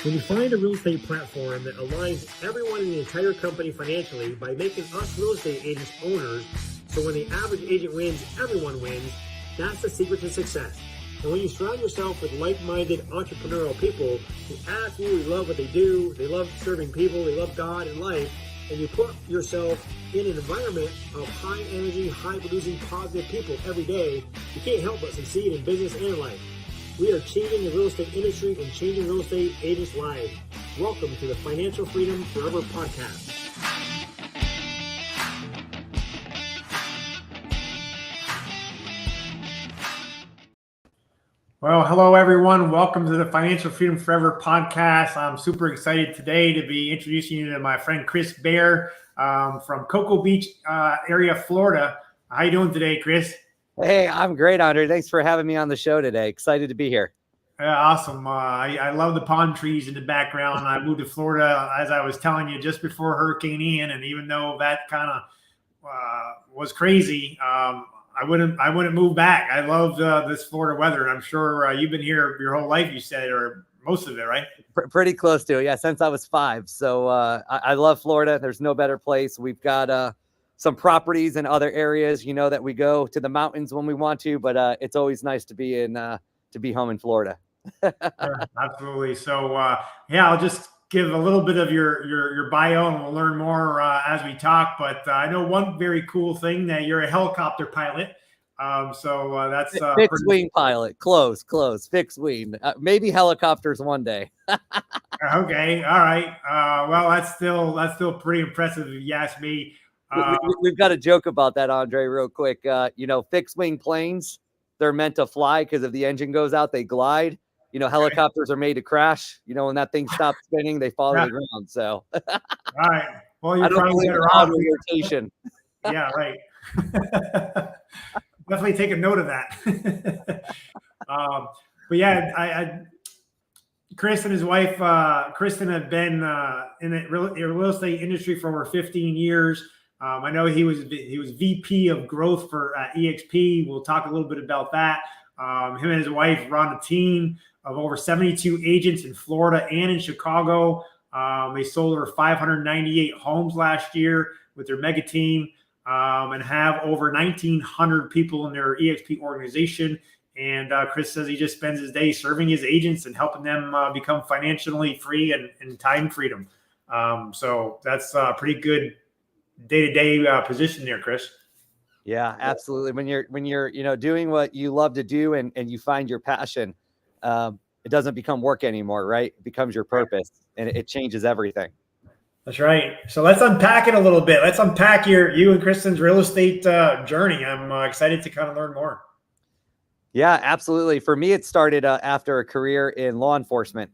When you find a real estate platform that aligns everyone in the entire company financially by making us real estate agents owners, so when the average agent wins, everyone wins, that's the secret to success. And when you surround yourself with like-minded entrepreneurial people who absolutely love what they do, they love serving people, they love God and life, and you put yourself in an environment of high energy, high producing, positive people every day, you can't help but succeed in business and life. We are changing the real estate industry and changing real estate agents' lives. Welcome to the Financial Freedom Forever Podcast. Well, hello, everyone. Welcome to the Financial Freedom Forever Podcast. I'm super excited today to be introducing you to my friend Chris Bear from Cocoa Beach area, Florida. How you doing today, Chris? Hey, I'm great, Andre. Thanks for having me on the show today. Excited to be here. Awesome. I love the palm trees in the background. I moved to Florida, as I was telling you, just before Hurricane Ian. And even though that kind of was crazy, I wouldn't move back. I love this Florida weather. And I'm sure you've been here your whole life, you said, or most of it, right? Pretty close to it. Yeah, since I was 5. So I love Florida. There's no better place. We've got some properties in other areas, that we go to the mountains when we want to, but it's always nice to be home in Florida. Yeah, absolutely. So I'll just give a little bit of your bio and we'll learn more as we talk. But I know one very cool thing that you're a helicopter pilot. So that's fixed wing pilot. Close. Fixed wing. Maybe helicopters one day. Okay. All right. Well, that's still pretty impressive if you ask me. We've got a joke about that, Andre, real quick. Fixed wing planes, they're meant to fly because if the engine goes out, they glide. Helicopters are made to crash. When that thing stops spinning, they fall to the ground. So, all right. Well, you're I don't probably believe better in off. rotation. Yeah, right. Definitely take a note of that. But yeah, Chris and his wife, Kristen, have been in the real estate industry for over 15 years. I know he was VP of growth for eXp. We'll talk a little bit about that. Him and his wife run a team of over 72 agents in Florida and in Chicago. They sold over 598 homes last year with their mega team and have over 1,900 people in their eXp organization. And Chris says he just spends his day serving his agents and helping them become financially free and time freedom. So that's a pretty good day-to-day position there, Chris. Yeah, absolutely. When you're doing what you love to do and you find your passion, it doesn't become work anymore, right? It becomes your purpose and it changes everything. That's right. So let's unpack it a little bit. Let's unpack you and Kristen's real estate journey. I'm excited to kind of learn more. Yeah, absolutely. For me, it started after a career in law enforcement.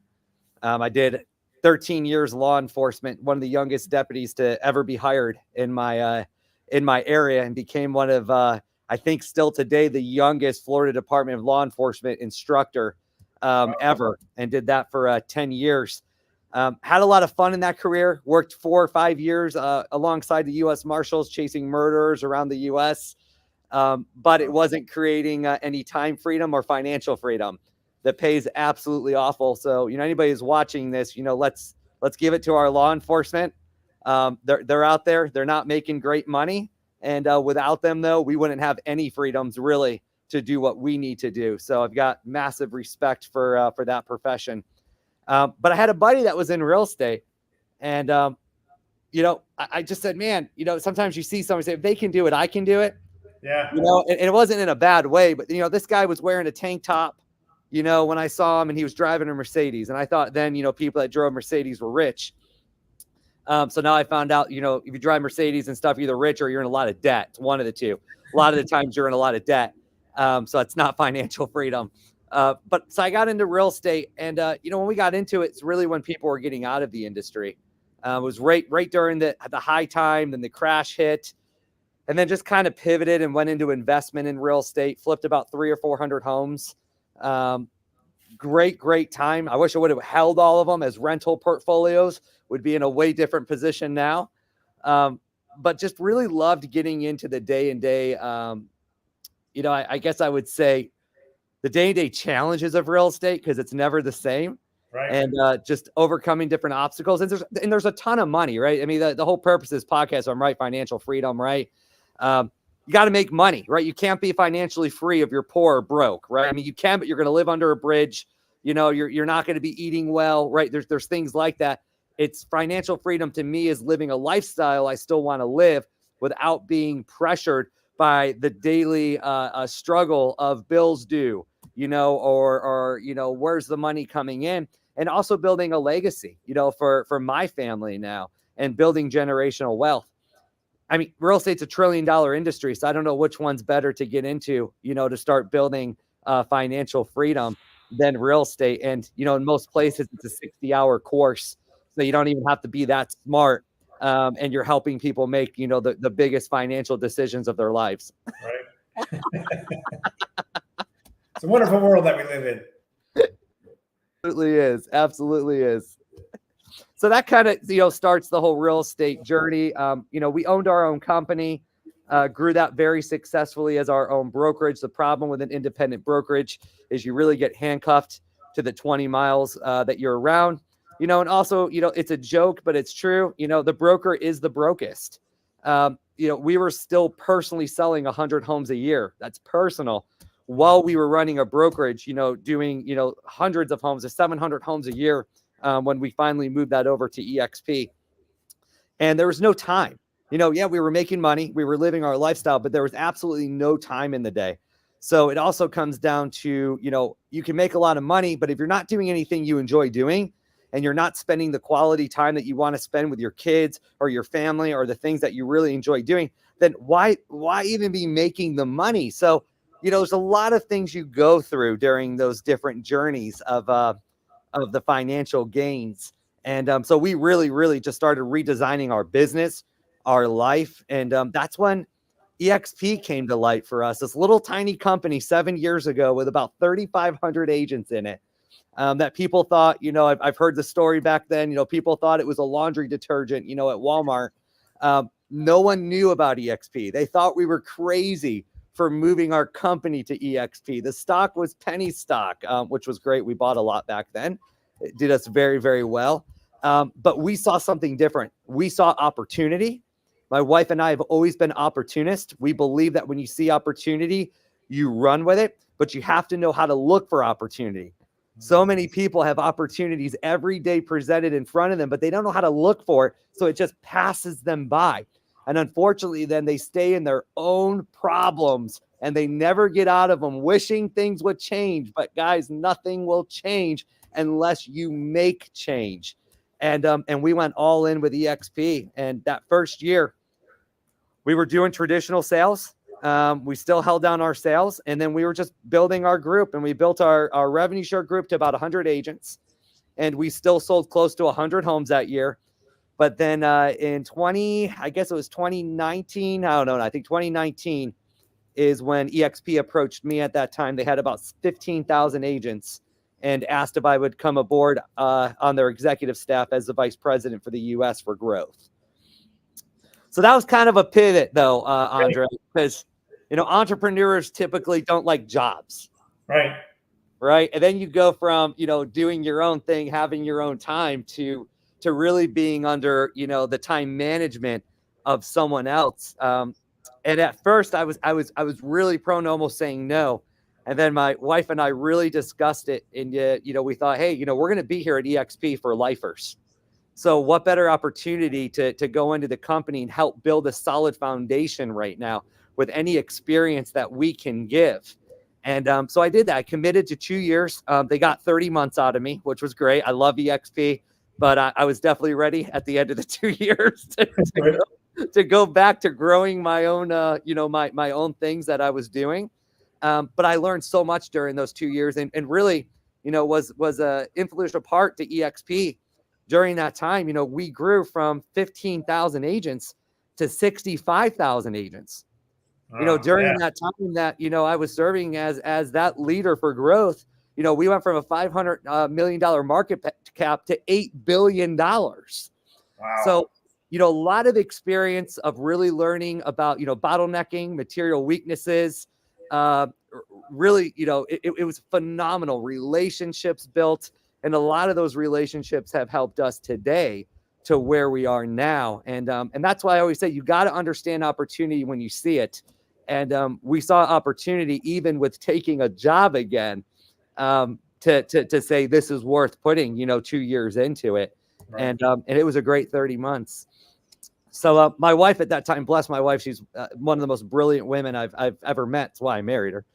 I did 13 years law enforcement, one of the youngest deputies to ever be hired in my area, and became one of, I think still today, the youngest Florida Department of Law Enforcement instructor ever, and did that for 10 years. Had a lot of fun in that career, worked 4 or 5 years alongside the U.S. Marshals, chasing murderers around the U.S., but it wasn't creating any time freedom or financial freedom. The pay is absolutely awful. So, anybody who's watching this, let's give it to our law enforcement. They're out there. They're not making great money. And without them, though, we wouldn't have any freedoms really to do what we need to do. So I've got massive respect for that profession. But I had a buddy that was in real estate. And, I just said, man, sometimes you see somebody say, if they can do it, I can do it. Yeah. And it wasn't in a bad way. But, this guy was wearing a tank top, when I saw him, and he was driving a Mercedes. And I thought then, people that drove Mercedes were rich. So now I found out, if you drive Mercedes and stuff, you're either rich or you're in a lot of debt. It's one of the two. A lot of the times you're in a lot of debt. So it's not financial freedom. But so I got into real estate, and, when we got into it, it's really when people were getting out of the industry. It was right during the high time, then the crash hit, and then just kind of pivoted and went into investment in real estate, flipped about 300 or 400 homes. Great time. I wish I would have held all of them as rental portfolios. Would be in a way different position now. But just really loved getting into the day-and-day. I guess I would say the day-to-day challenges of real estate, because it's never the same. Right. and just overcoming different obstacles. And there's a ton of money, right? I mean, the whole purpose of this podcast, I'm right, financial freedom, right? You got to make money, right? You can't be financially free if you're poor or broke, right? I mean, you can, but you're going to live under a bridge. You know, you're not going to be eating well, right? There's things like that. It's financial freedom to me is living a lifestyle I still want to live without being pressured by the daily struggle of bills due, you know, or you know, where's the money coming in, and also building a legacy, you know, for my family now, and building generational wealth. I mean, real estate's $1 trillion industry, so I don't know which one's better to get into, you know, to start building financial freedom than real estate. And, you know, in most places, it's a 60-hour course, so you don't even have to be that smart. And you're helping people make, you know, the biggest financial decisions of their lives. Right. It's a wonderful world that we live in. Absolutely is. Absolutely is. So that kind of, you know, starts the whole real estate journey. You know, we owned our own company, grew that very successfully as our own brokerage. The problem with an independent brokerage is you really get handcuffed to the 20 miles that you're around, you know, and also, you know, it's a joke, but it's true. You know, the broker is the brokest. You know, we were still personally selling 100 homes a year. That's personal. While we were running a brokerage, you know, doing, you know, hundreds of homes, 700 homes a year. When we finally moved that over to eXp, and there was no time, you know, yeah, we were making money, we were living our lifestyle, but there was absolutely no time in the day. So it also comes down to, you know, you can make a lot of money, but if you're not doing anything you enjoy doing, and you're not spending the quality time that you want to spend with your kids or your family or the things that you really enjoy doing, then why even be making the money? So, you know, there's a lot of things you go through during those different journeys of the financial gains. And so we really just started redesigning our business, our life. And that's when eXp came to light for us, this little tiny company 7 years ago with about 3,500 agents in it. That people thought, you know, I've heard the story back then, you know, people thought it was a laundry detergent, you know, at Walmart. No one knew about eXp. They thought we were crazy for moving our company to eXp. The stock was penny stock, which was great. We bought a lot back then. It did us very, very well. But we saw something different. We saw opportunity. My wife and I have always been opportunists. We believe that when you see opportunity, you run with it, but you have to know how to look for opportunity. So many people have opportunities every day presented in front of them, but they don't know how to look for it. So it just passes them by. And unfortunately, then they stay in their own problems and they never get out of them, wishing things would change. But guys, nothing will change unless you make change. And we went all in with eXp. And that first year, we were doing traditional sales. We still held down our sales. And then we were just building our group. And we built our revenue share group to about 100 agents. And we still sold close to 100 homes that year. But then in 2019, I don't know, I think 2019 is when eXp approached me at that time. They had about 15,000 agents and asked if I would come aboard on their executive staff as the vice president for the U.S. for growth. So that was kind of a pivot, though, Andre, because, you know, entrepreneurs typically don't like jobs. Right. Right. And then you go from, you know, doing your own thing, having your own time to really being under, you know, the time management of someone else. And at first I was really prone to almost saying no. And then my wife and I really discussed it. And, you know, we thought, hey, you know, we're going to be here at eXp for lifers. So what better opportunity to go into the company and help build a solid foundation right now with any experience that we can give. And so I did that. I committed to 2 years. They got 30 months out of me, which was great. I love eXp. But I was definitely ready at the end of the 2 years to go back to growing my own, you know, my own things that I was doing. But I learned so much during those 2 years, and really, you know, was a influential part to eXp during that time. You know, we grew from 15,000 agents to 65,000 agents. You know, during that time that, you know, I was serving as that leader for growth. You know, we went from a $500 million market cap to $8 billion. Wow. So, you know, a lot of experience of really learning about, you know, bottlenecking, material weaknesses. Really, you know, it was phenomenal. Relationships built. And a lot of those relationships have helped us today to where we are now. And that's why I always say you got to understand opportunity when you see it. And we saw opportunity even with taking a job again, to say this is worth putting, 2 years into it. Right. And it was a great 30 months. So my wife at that time, bless my wife, she's one of the most brilliant women I've ever met. That's why I married her.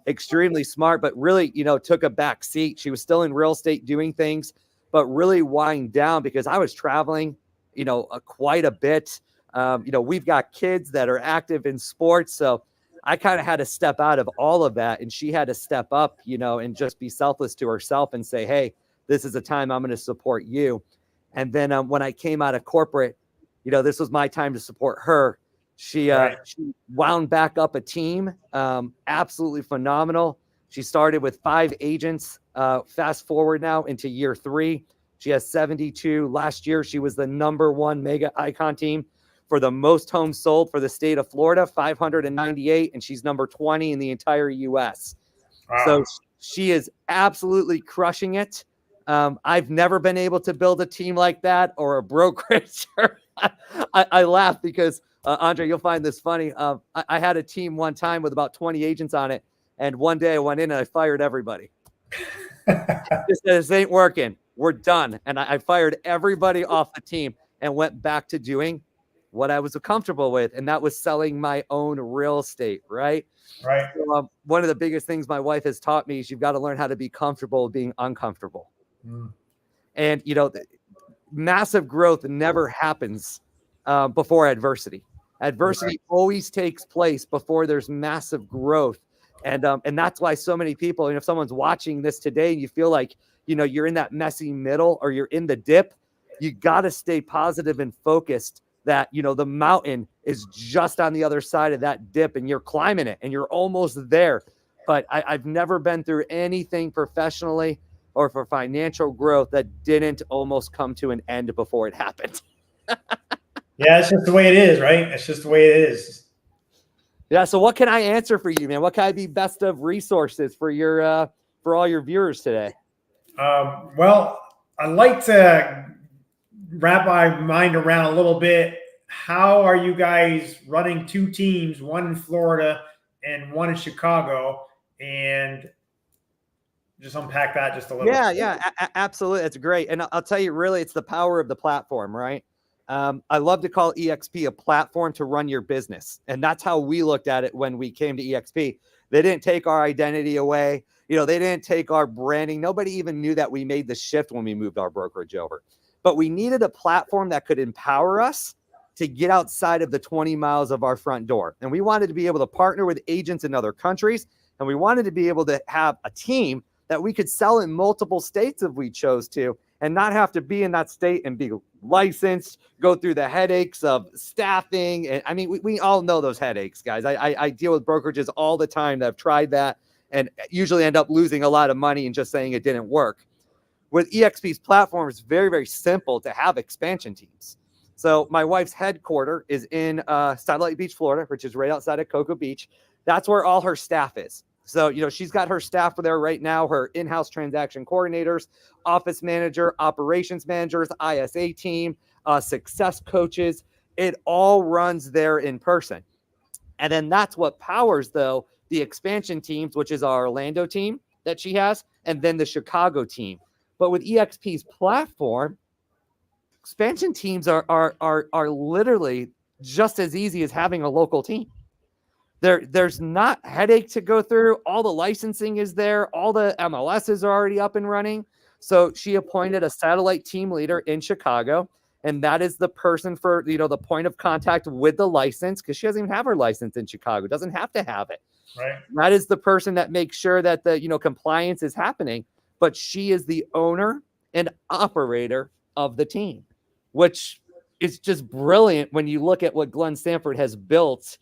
Extremely smart, but really, took a back seat. She was still in real estate doing things, but really wind down because I was traveling, quite a bit. We've got kids that are active in sports. So I kind of had to step out of all of that. And she had to step up, and just be selfless to herself and say, hey, this is a time I'm going to support you. And then when I came out of corporate, this was my time to support her. She wound back up a team. Absolutely phenomenal. She started with 5 agents. Fast forward now into year 3. She has 72. Last year, she was the #1 mega icon team for the most homes sold for the state of Florida, 598. And she's number 20 in the entire U.S. Wow. So she is absolutely crushing it. I've never been able to build a team like that or a brokerage. I laugh because, Andre, you'll find this funny. I had a team one time with about 20 agents on it. And one day I went in and I fired everybody. Just said, this ain't working. We're done. And I fired everybody off the team and went back to doing what I was comfortable with. And that was selling my own real estate. Right. Right. So, one of the biggest things my wife has taught me is you've got to learn how to be comfortable being uncomfortable. And, massive growth never happens before adversity. Adversity always takes place before there's massive growth. And that's why so many people, if someone's watching this today and you feel like, you're in that messy middle or you're in the dip, you got to stay positive and focused that, the mountain is just on the other side of that dip and you're climbing it and you're almost there. But I've never been through anything professionally or for financial growth that didn't almost come to an end before it happened. Yeah, it's just the way it is, right? It's just the way it is. Yeah. So what can I answer for you, man? What can I be best of resources for your for all your viewers today? Well, I'd like to wrap my mind around a little bit. How are you guys running 2 teams, one in Florida and one in Chicago? And just unpack that just a little. Yeah, absolutely. That's great. And I'll tell you, really, it's the power of the platform, right? I love to call eXp a platform to run your business. And that's how we looked at it when we came to eXp. They didn't take our identity away. They didn't take our branding. Nobody even knew that we made the shift when we moved our brokerage over. But we needed a platform that could empower us to get outside of the 20 miles of our front door. And we wanted to be able to partner with agents in other countries. And we wanted to be able to have a team that we could sell in multiple states if we chose to, and not have to be in that state and be licensed, go through the headaches of staffing. And I mean, we all know those headaches, guys. I deal with brokerages all the time that have tried that and usually end up losing a lot of money and just saying it didn't work. With eXp's platform, it's very, very simple to have expansion teams. So my wife's headquarters is in Satellite Beach, Florida, which is right outside of Cocoa Beach. That's where all her staff is. So, she's got her staff there right now, her in-house transaction coordinators, office manager, operations managers, ISA team, success coaches. It all runs there in person. And then that's what powers, though, the expansion teams, which is our Orlando team that she has, and then the Chicago team. But with eXp's platform, expansion teams are literally just as easy as having a local team. There's not headache to go through. All the licensing is there. All the MLSs are already up and running. So she appointed a satellite team leader in Chicago. And that is the person for, the point of contact with the license, because she doesn't even have her license in Chicago. Doesn't have to have it. Right. That is the person that makes sure that the, compliance is happening. But she is the owner and operator of the team, which is just brilliant when you look at what Glenn Stanford has built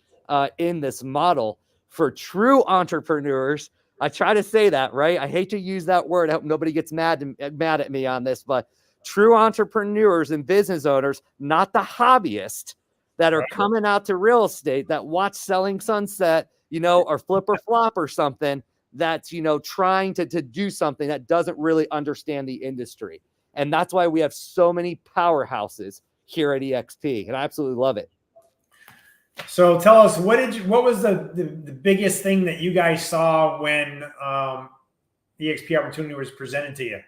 in this model for true entrepreneurs. I try to say that, right? I hate to use that word. I hope nobody gets mad at me on this, but true entrepreneurs and business owners, not the hobbyists that are coming out to real estate that watch Selling Sunset, or Flip or Flop or something. that's, trying to do something that doesn't really understand the industry. And that's why we have so many powerhouses here at eXp, and I absolutely love it. So tell us, what was the biggest thing that you guys saw when the eXp opportunity was presented to you?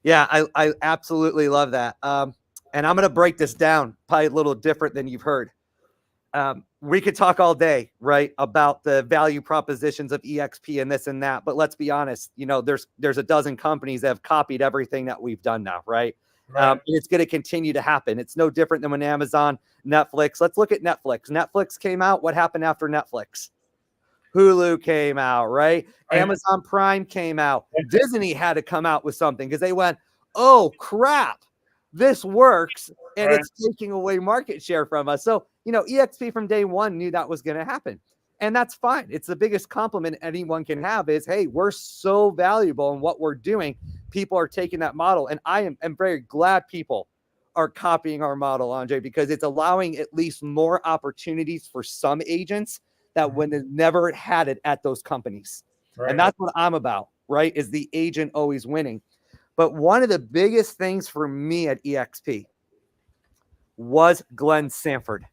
Yeah, I absolutely love that. And I'm going to break this down probably a little different than you've heard. We could talk all day, right, about the value propositions of eXp and this and that. But let's be honest, there's a dozen companies that have copied everything that we've done now, right? And it's going to continue to happen. It's no different than when Amazon, Netflix. Let's look at Netflix. Netflix came out. What happened after Netflix? Hulu came out, right? Amazon Prime came out. Disney had to come out with something because they went, oh, crap, this works, and it's taking away market share from us. So, eXp from day one knew that was going to happen, and that's fine. It's the biggest compliment anyone can have is, hey, we're so valuable in what we're doing. People are taking that model, and I am very glad people are copying our model, Andre, because it's allowing at least more opportunities for some agents that would have never had it at those companies. And that's what I'm about, right? Is the agent always winning. But one of the biggest things for me at eXp was Glenn Sanford.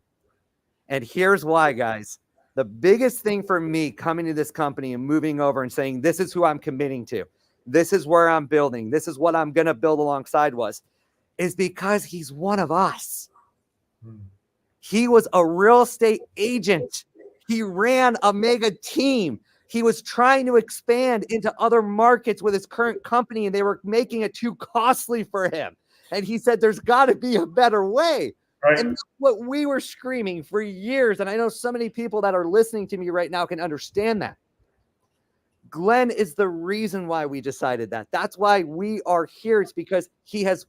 And here's why, guys. The biggest thing for me coming to this company and moving over and saying, this is who I'm committing to, this is where I'm building, this is what I'm going to build alongside is because he's one of us. He was a real estate agent. He ran a mega team. He was trying to expand into other markets with his current company, and they were making it too costly for him. And he said, there's got to be a better way. And that's what we were screaming for years. And I know so many people that are listening to me right now can understand that. Glenn is the reason why we decided that. That's why we are here. It's because he has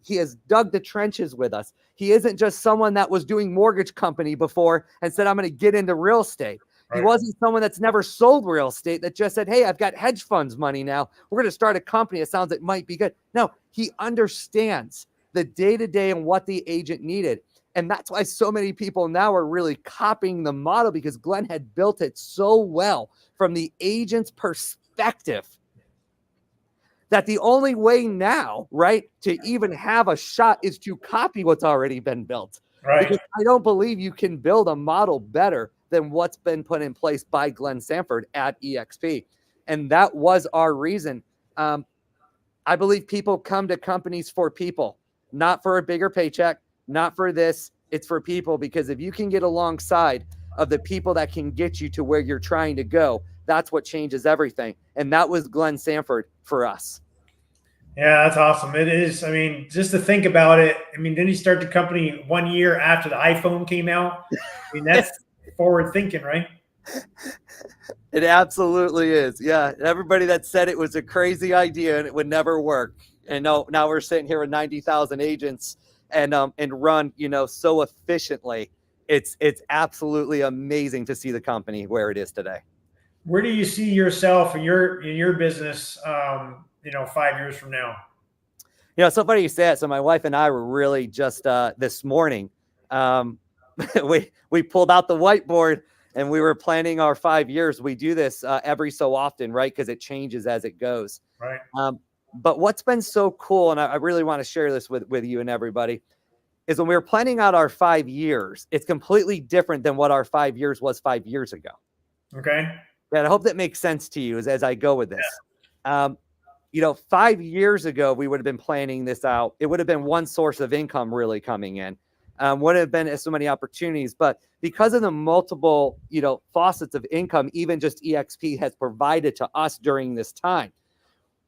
dug the trenches with us. He isn't just someone that was doing mortgage company before and said, I'm going to get into real estate. He wasn't someone that's never sold real estate that just said, hey, I've got hedge funds money now. We're going to start a company that sounds like might be good. No, he understands the day-to-day and what the agent needed. And that's why so many people now are really copying the model, because Glenn had built it so well from the agent's perspective that the only way now, right, to even have a shot is to copy what's already been built. Because I don't believe you can build a model better than what's been put in place by Glenn Sanford at eXp. And that was our reason. I believe people come to companies for people, not for a bigger paycheck, not for this. It's for people, because if you can get alongside of the people that can get you to where you're trying to go, that's what changes everything. And that was Glenn Sanford for us. Yeah, that's awesome. It is. I mean, just to think about it. I mean, didn't he start the company 1 year after the iPhone came out? I mean, that's forward thinking, right? It absolutely is. Yeah. Everybody that said it was a crazy idea and it would never work. And now we're sitting here with 90,000 agents and run, so efficiently. It's absolutely amazing to see the company where it is today. Where do you see yourself in your business, 5 years from now? So funny you say it. So my wife and I were really just this morning, we pulled out the whiteboard and we were planning our 5 years. We do this every so often, right? Because it changes as it goes. Right. But what's been so cool, and I really want to share this with you and everybody, is when we were planning out our 5 years, it's completely different than what our 5 years was 5 years ago. Okay. And I hope that makes sense to you as I go with this. Yeah. 5 years ago, we would have been planning this out. It would have been one source of income really coming in. Would have been so many opportunities, but because of the multiple, faucets of income, even just eXp has provided to us during this time,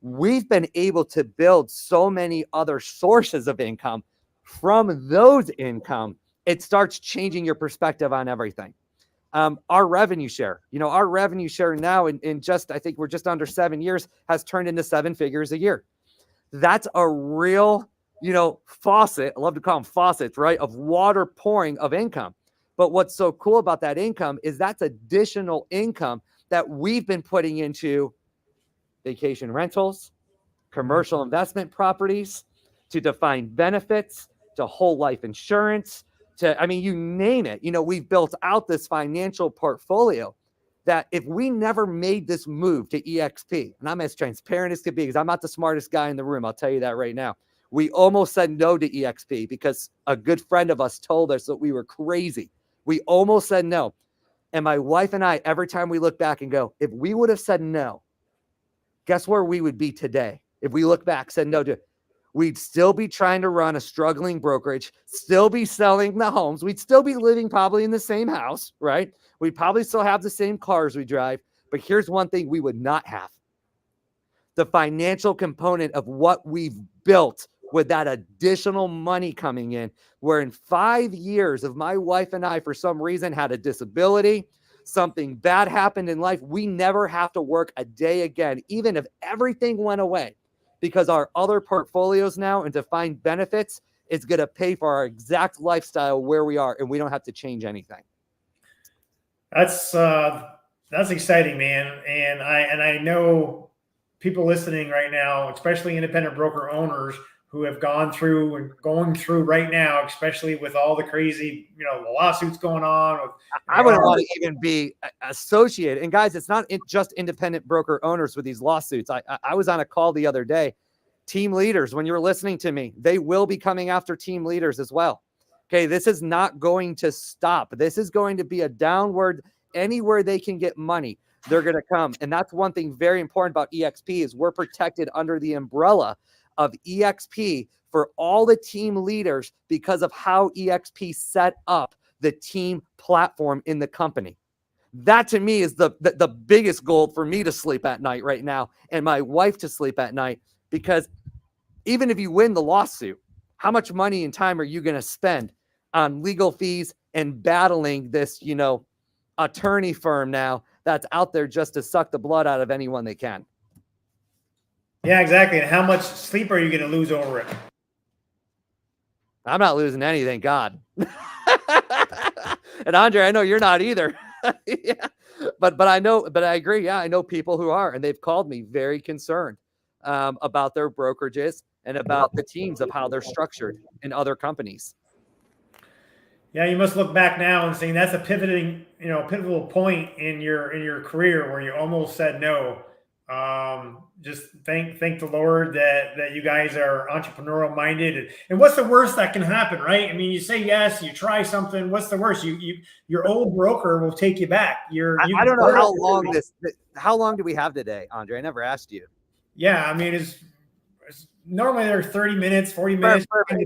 we've been able to build so many other sources of income. From those income, it starts changing your perspective on everything. Our revenue share, our revenue share now in just, I think we're just under 7 years, has turned into 7 figures a year. That's a real, faucet. I love to call them faucets, right? Of water pouring of income. But what's so cool about that income is that's additional income that we've been putting into vacation rentals, commercial investment properties, to defined benefits, to whole life insurance, you name it. We've built out this financial portfolio that if we never made this move to EXP, and I'm as transparent as could be because I'm not the smartest guy in the room, I'll tell you that right now. We almost said no to EXP because a good friend of us told us that we were crazy. We almost said no. And my wife and I, every time we look back and go, if we would have said no, guess where we would be today? If we look back, said no to, we'd still be trying to run a struggling brokerage, still be selling the homes. We'd still be living probably in the same house, right? We'd probably still have the same cars we drive. But here's one thing we would not have: the financial component of what we've built with that additional money coming in, where in 5 years of my wife and I, for some reason, had a disability, something bad happened in life, we never have to work a day again, even if everything went away, because our other portfolios now and defined benefits is going to pay for our exact lifestyle where we are, and we don't have to change anything. That's exciting, man. And I know people listening right now, especially independent broker owners who have gone through and going through right now, especially with all the crazy, the lawsuits going on. I wouldn't want to even be associated. And guys, it's not just independent broker owners with these lawsuits. I was on a call the other day. Team leaders, when you're listening to me, they will be coming after team leaders as well. Okay, this is not going to stop. This is going to be a downward. Anywhere they can get money, they're going to come. And that's one thing very important about eXp is we're protected under the umbrella of eXp for all the team leaders because of how eXp set up the team platform in the company. That to me is the biggest goal for me to sleep at night right now, and my wife to sleep at night, because even if you win the lawsuit, how much money and time are you going to spend on legal fees and battling this, attorney firm now that's out there just to suck the blood out of anyone they can? Yeah, exactly. And how much sleep are you going to lose over it? I'm not losing anything, God. And Andre, I know you're not either. Yeah. But I agree. Yeah, I know people who are, and they've called me very concerned about their brokerages and about the teams of how they're structured in other companies. Yeah, you must look back now and saying that's a pivotal point in your career where you almost said no. Just thank the Lord that you guys are entrepreneurial minded. And what's the worst that can happen, right? I mean, you say yes, you try something. What's the worst? Your old broker will take you back. I don't know how long do we have today, Andre? I never asked you. Yeah, I mean, it's normally they're 30 minutes, 40 minutes.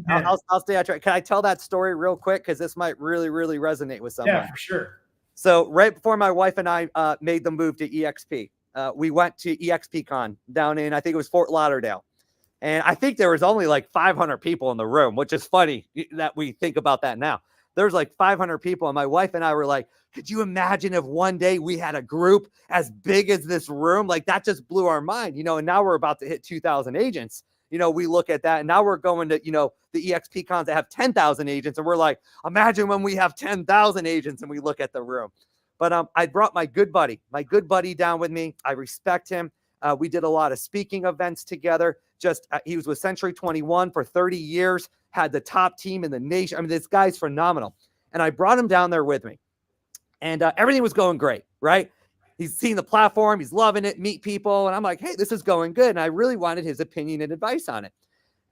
I'll stay on track. Can I tell that story real quick? Because this might really, really resonate with someone. Yeah, for sure. So right before my wife and I made the move to eXp, we went to eXpCon down in, I think it was Fort Lauderdale. And I think there was only like 500 people in the room, which is funny that we think about that now. There's like 500 people. And my wife and I were like, could you imagine if one day we had a group as big as this room? Like that just blew our mind, and now we're about to hit 2,000 agents. We look at that and now we're going to, the EXP cons that have 10,000 agents. And we're like, imagine when we have 10,000 agents, and we look at the room. But I brought my good buddy down with me. I respect him. We did a lot of speaking events together. He was with Century 21 for 30 years, had the top team in the nation. I mean, this guy's phenomenal. And I brought him down there with me. And everything was going great, right? He's seen the platform. He's loving it, meet people. And I'm like, hey, this is going good. And I really wanted his opinion and advice on it.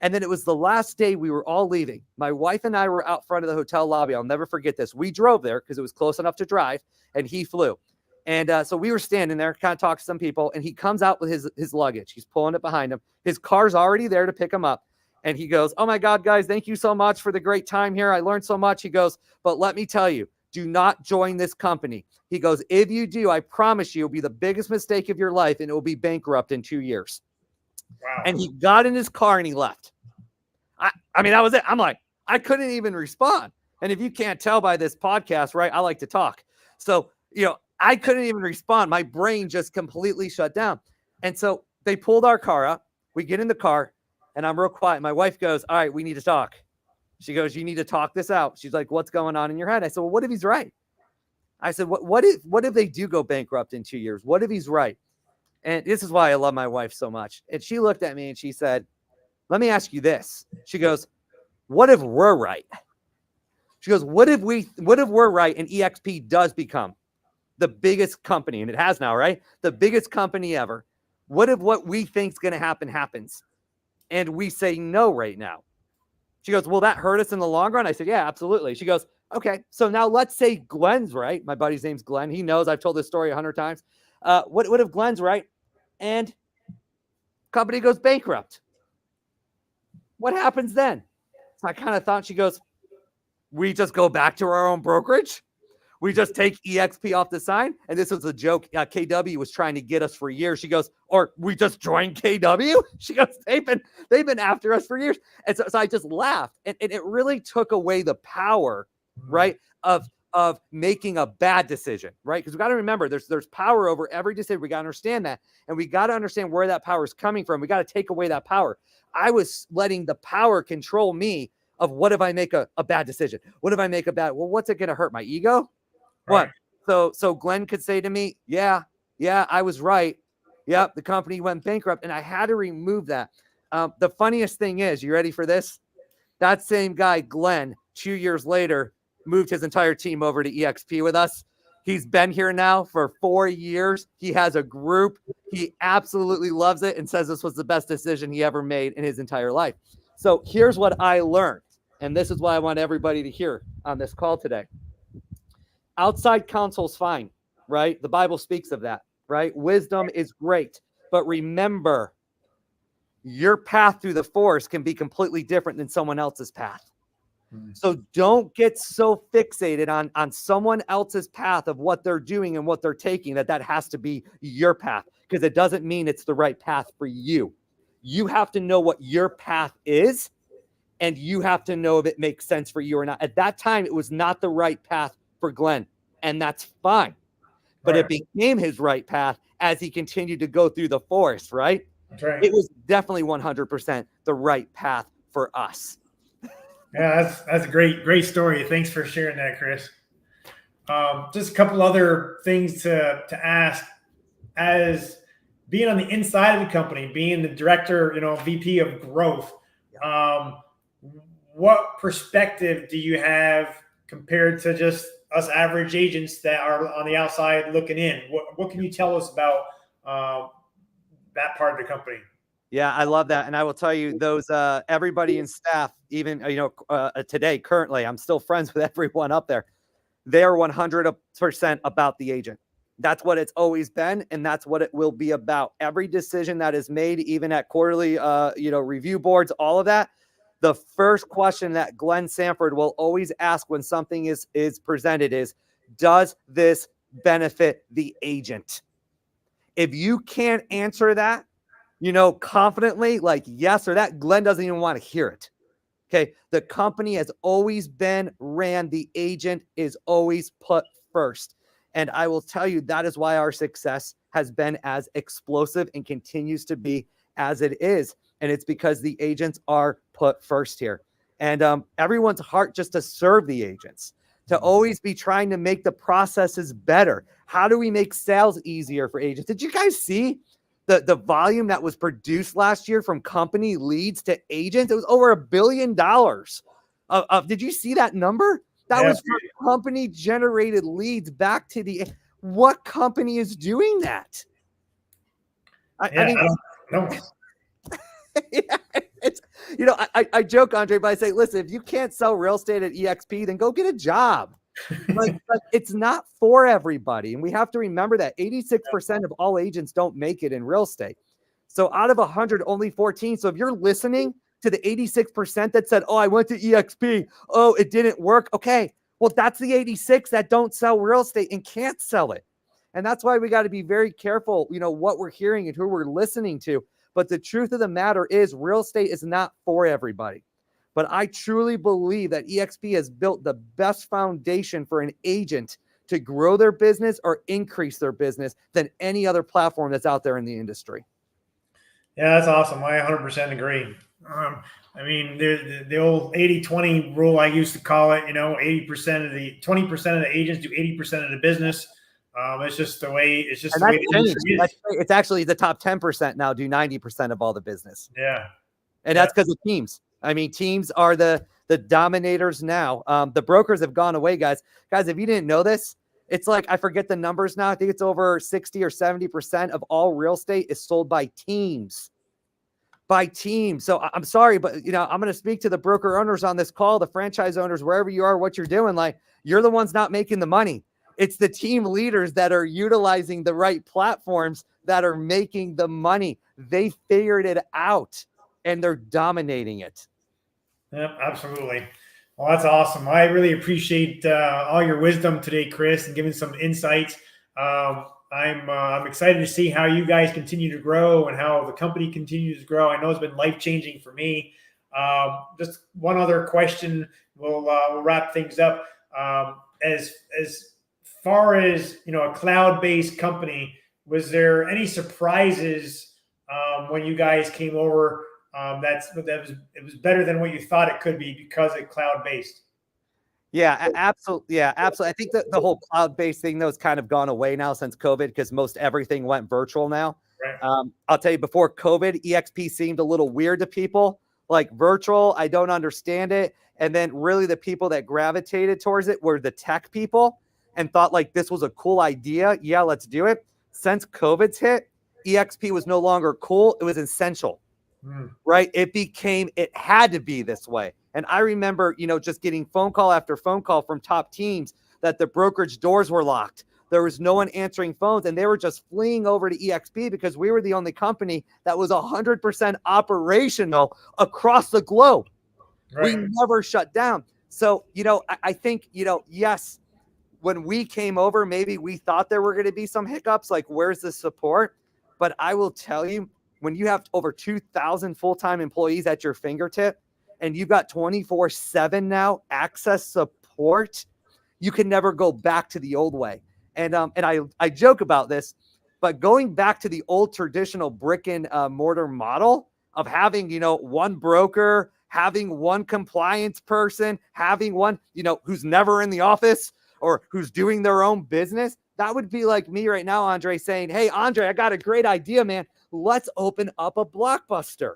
And then it was the last day we were all leaving. My wife and I were out front of the hotel lobby. I'll never forget this. We drove there because it was close enough to drive, and he flew. And so we were standing there, kind of talking to some people, and he comes out with his luggage. He's pulling it behind him. His car's already there to pick him up. And he goes, oh my God, guys, thank you so much for the great time here. I learned so much. He goes, but let me tell you, do not join this company. He goes, if you do, I promise you it'll be the biggest mistake of your life, and it will be bankrupt in 2 years. Wow. And he got in his car and he left. I mean, that was it. I'm like, I couldn't even respond. And if you can't tell by this podcast, right, I like to talk. So, I couldn't even respond. My brain just completely shut down. And so they pulled our car up. We get in the car and I'm real quiet. My wife goes, all right, we need to talk. She goes, you need to talk this out. She's like, what's going on in your head? I said, well, what if he's right? I said, what if they do go bankrupt in 2 years? What if he's right? And this is why I love my wife so much. And she looked at me and she said, let me ask you this. She goes, what if we're right? She goes, what if we're right and eXp does become the biggest company, and it has now, right? The biggest company ever. What if what we think is going to happen happens? And we say no right now. She goes, will that hurt us in the long run? I said, yeah, absolutely. She goes, okay, so now let's say Glenn's right. My buddy's name's Glenn. He knows I've told this story 100 times. What if Glenn's right and company goes bankrupt? What happens then? So I kind of thought, she goes, we just go back to our own brokerage. We just take EXP off the sign. And this was a joke. KW was trying to get us for years. She goes, or we just join KW. She goes, they've been after us for years. And so I just laughed. And it really took away the power, right, of making a bad decision, right? Because we got to remember there's power over every decision. We got to understand that. And we got to understand where that power is coming from. We got to take away that power. I was letting the power control me of what if I make a bad decision? What if I make a bad, well, what's it going to hurt? My ego? Right. What? So Glenn could say to me, yeah, I was right. Yep. The company went bankrupt and I had to remove that. The funniest thing is, you ready for this? That same guy, Glenn, 2 years later, moved his entire team over to eXp with us. He's been here now for 4 years. He has a group. He absolutely loves it and says this was the best decision he ever made in his entire life. So here's what I learned. And this is what I want everybody to hear on this call today. Outside counsel's fine, right? The Bible speaks of that, right? Wisdom is great. But remember, your path through the forest can be completely different than someone else's path. So don't get so fixated on someone else's path of what they're doing and what they're taking that has to be your path, because it doesn't mean it's the right path for you. You have to know what your path is, and you have to know if it makes sense for you or not. At that time, it was not the right path for Glenn, and that's fine. But it became his right path as he continued to go through the forest, right? That's right. It was definitely 100% the right path for us. Yeah, that's a great story. Thanks for sharing that, Chris. Just a couple other things to ask. As being on the inside of the company, being the director, VP of growth, what perspective do you have compared to just us average agents that are on the outside looking in? What can you tell us about that part of the company? Yeah, I love that. And I will tell you, those everybody in staff, even today, currently, I'm still friends with everyone up there. They're 100% about the agent. That's what it's always been, and that's what it will be about. Every decision that is made, even at quarterly review boards, all of that, the first question that Glenn Sanford will always ask when something is presented is, does this benefit the agent? If you can't answer that, confidently, like yes or that, Glenn doesn't even want to hear it. Okay. The company has always been ran. The agent is always put first. And I will tell you, that is why our success has been as explosive and continues to be as it is. And it's because the agents are put first here. And everyone's heart just to serve the agents, to always be trying to make the processes better. How do we make sales easier for agents? Did you guys see the volume that was produced last year from company leads to agents? It was over $1 billion. Did you see that number? That was for company generated leads back to what company is doing that? I mean, I don't know. Yeah, it's, I joke, Andre, but I say, listen, if you can't sell real estate at eXp, then go get a job. like it's not for everybody. And we have to remember that 86% of all agents don't make it in real estate. So out of 100, only 14. So if you're listening to the 86% that said, oh, I went to eXp, oh, it didn't work. Okay, well, that's the 86 that don't sell real estate and can't sell it. And that's why we got to be very careful, what we're hearing and who we're listening to. But the truth of the matter is, real estate is not for everybody. But I truly believe that eXp has built the best foundation for an agent to grow their business or increase their business than any other platform that's out there in the industry. Yeah, that's awesome. I 100% agree. I mean, the old 80-20 rule, I used to call it, 20% of the agents do 80% of the business. It's just the way the industry is. It's actually the top 10% now do 90% of all the business. Yeah. And that's because of teams. I mean, teams are the dominators now. The brokers have gone away, guys. Guys, if you didn't know this, It's like, I forget the numbers now. I think it's over 60 or 70% of all real estate is sold by teams. So I'm sorry, but I'm going to speak to the broker owners on this call, the franchise owners, wherever you are, what you're doing. Like, you're the ones not making the money. It's the team leaders that are utilizing the right platforms that are making the money. They figured it out and they're dominating it. Yep, absolutely. Well, that's awesome. I really appreciate all your wisdom today, Chris, and giving some insights. I'm excited to see how you guys continue to grow and how the company continues to grow. I know it's been life-changing for me. Just one other question. We'll wrap things up. As far as a cloud-based company, was there any surprises when you guys came over? It was better than what you thought it could be because it's cloud-based. Yeah, absolutely. Yeah, absolutely. I think that the whole cloud-based thing, though, has kind of gone away now since COVID because most everything went virtual now. Right. I'll tell you, before COVID, eXp seemed a little weird to people. Like, virtual, I don't understand it. And then really the people that gravitated towards it were the tech people and thought like this was a cool idea. Yeah, let's do it. Since COVID's hit, eXp was no longer cool. It was essential. Right? It had to be this way. And I remember, just getting phone call after phone call from top teams that the brokerage doors were locked. There was no one answering phones, and they were just fleeing over to eXp because we were the only company that was 100% operational across the globe. Right. We never shut down. So, I think, yes, when we came over, maybe we thought there were going to be some hiccups, like where's the support? But I will tell you, when you have over 2,000 full-time employees at your fingertip and you've got 24/7 now access support, you can never go back to the old way. And I joke about this, but going back to the old traditional brick and mortar model of having, one broker, having one compliance person, having one, who's never in the office or who's doing their own business, that would be like me right now, Andre, saying, hey, Andre, I got a great idea, man. Let's open up a Blockbuster.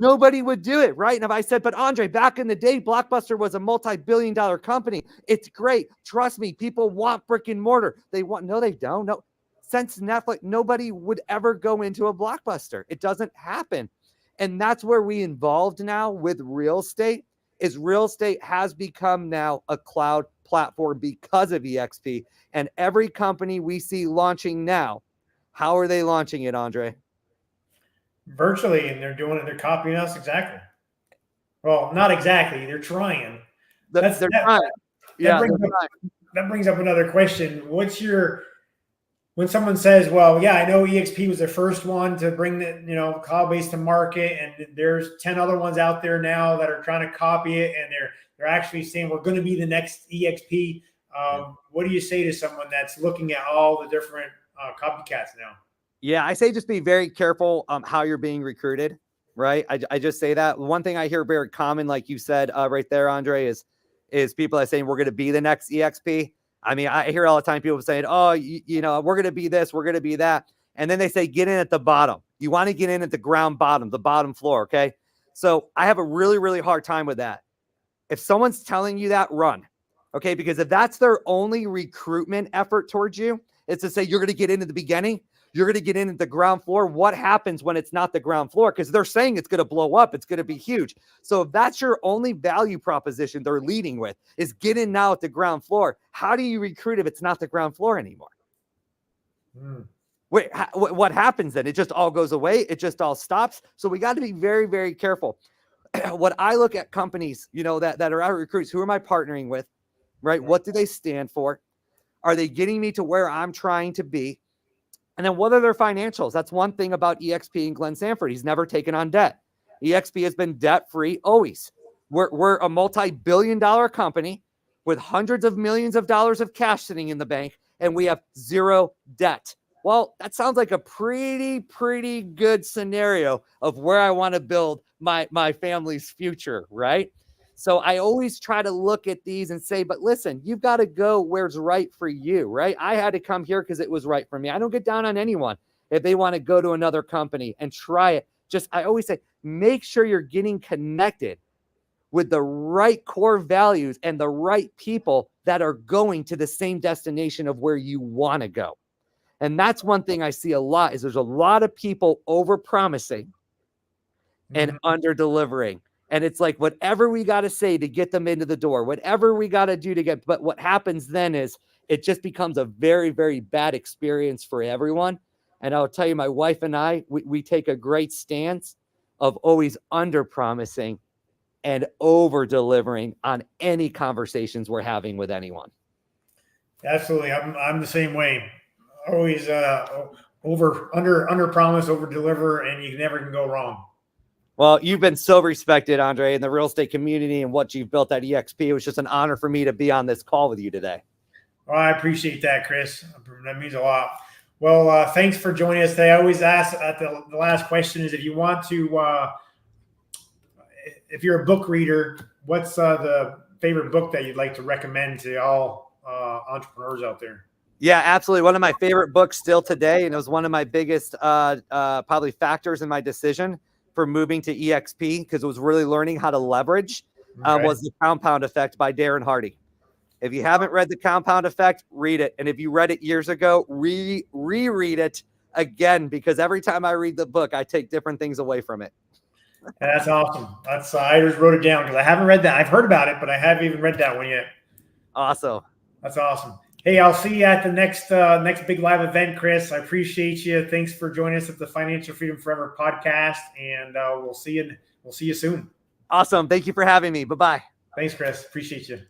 Nobody would do it, right? And if I said, but Andre, back in the day, Blockbuster was a multi-billion-dollar company. It's great. Trust me, people want brick and mortar. No, they don't. No, since Netflix, nobody would ever go into a Blockbuster. It doesn't happen. And that's where we involved now with real estate, is real estate has become now a cloud platform because of eXp. And every company we see launching now, how are they launching it, Andre? Virtually, and they're doing it. They're copying us exactly. Well, not exactly. They're trying. They're trying. Yeah, that brings up another question. When someone says, "Well, yeah, I know eXp was the first one to bring the cloud-based to market, and there's 10 other ones out there now that are trying to copy it, and they're actually saying we're going to be the next eXp." What do you say to someone that's looking at all the different copycats now? Yeah, I say just be very careful how you're being recruited, right? I just say that. One thing I hear very common, like you said right there, Andre, is people are saying we're going to be the next eXp. I mean, I hear all the time people saying, oh, we're going to be this, we're going to be that. And then they say, get in at the bottom. You want to get in at the ground bottom, the bottom floor, okay? So I have a really, really hard time with that. If someone's telling you that, run, okay? Because if that's their only recruitment effort towards you, it's to say you're going to get in at the beginning, you're going to get in at the ground floor. What happens when it's not the ground floor? Because they're saying it's going to blow up. It's going to be huge. So if that's your only value proposition they're leading with is get in now at the ground floor, how do you recruit if it's not the ground floor anymore? Wait, what happens then? It just all goes away. It just all stops. So we got to be very, very careful. What I look at companies, that are out recruits, who am I partnering with, right? What do they stand for? Are they getting me to where I'm trying to be? And then what are their financials? That's one thing about eXp and Glenn Sanford. He's never taken on debt. eXp has been debt-free always. We're a multi-billion-dollar company with hundreds of millions of dollars of cash sitting in the bank, and we have zero debt. Well, that sounds like a pretty good scenario of where I want to build my family's future, right? So I always try to look at these and say, but listen, you've got to go where it's right for you, right? I had to come here because it was right for me. I don't get down on anyone if they want to go to another company and try it. I always say, make sure you're getting connected with the right core values and the right people that are going to the same destination of where you want to go. And that's one thing I see a lot is there's a lot of people over promising and under delivering. And it's like, whatever we got to say to get them into the door, whatever we got to do to get, but what happens then is it just becomes a very, very bad experience for everyone. And I'll tell you, my wife and I, we take a great stance of always under promising and over delivering on any conversations we're having with anyone. Absolutely. I'm the same way. Always under promise, over deliver, and you never can go wrong. Well, you've been so respected, Andre, in the real estate community and what you've built at eXp. It was just an honor for me to be on this call with you today. Well, I appreciate that, Chris. That means a lot. Well, thanks for joining us today. I always ask at the last question is if you want to, if you're a book reader, what's the favorite book that you'd like to recommend to all entrepreneurs out there? Yeah, absolutely. One of my favorite books still today, and it was one of my biggest probably factors in my decision for moving to eXp, because it was really learning how to leverage, was The Compound Effect by Darren Hardy. If you haven't read The Compound Effect, read it. And if you read it years ago, reread it again, because every time I read the book, I take different things away from it. That's awesome. That's I just wrote it down because I haven't read that. I've heard about it, but I haven't even read that one yet. Awesome. That's awesome. Hey, I'll see you at the next big live event, Chris. I appreciate you. Thanks for joining us at the Financial Freedom Forever podcast, and we'll see you soon. Awesome. Thank you for having me. Bye-bye. Thanks, Chris. Appreciate you.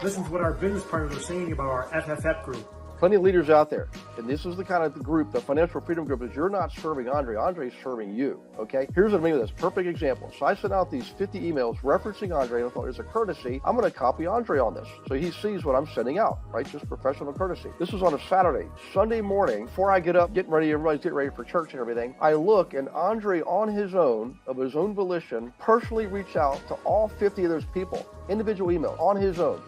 Listen to what our business partners are saying about our FFF group. Plenty of leaders out there, and this is the kind of group, the Financial Freedom Group, is you're not serving Andre, Andre's serving you, okay? Here's what I mean with this, perfect example. So I sent out these 50 emails referencing Andre, and I thought, as a courtesy, I'm going to copy Andre on this, so he sees what I'm sending out, right? Just professional courtesy. This was on a Saturday. Sunday morning, before I get up, everybody's getting ready for church and everything, I look, and Andre, on his own, of his own volition, personally reached out to all 50 of those people, individual email, on his own.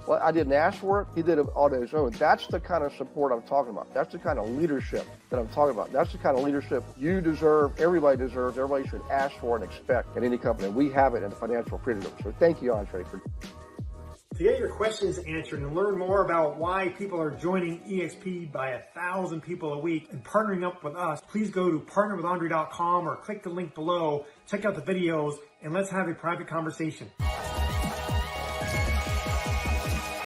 Well, I didn't ask for it. He did it on his own. That's the kind of support I'm talking about. That's the kind of leadership that I'm talking about. That's the kind of leadership you deserve, everybody deserves, everybody should ask for and expect in any company. We have it in the Financial Freedom Group. So thank you, Andre. To get your questions answered and learn more about why people are joining eXp by 1,000 people a week and partnering up with us, please go to partnerwithandre.com or click the link below, check out the videos, and let's have a private conversation.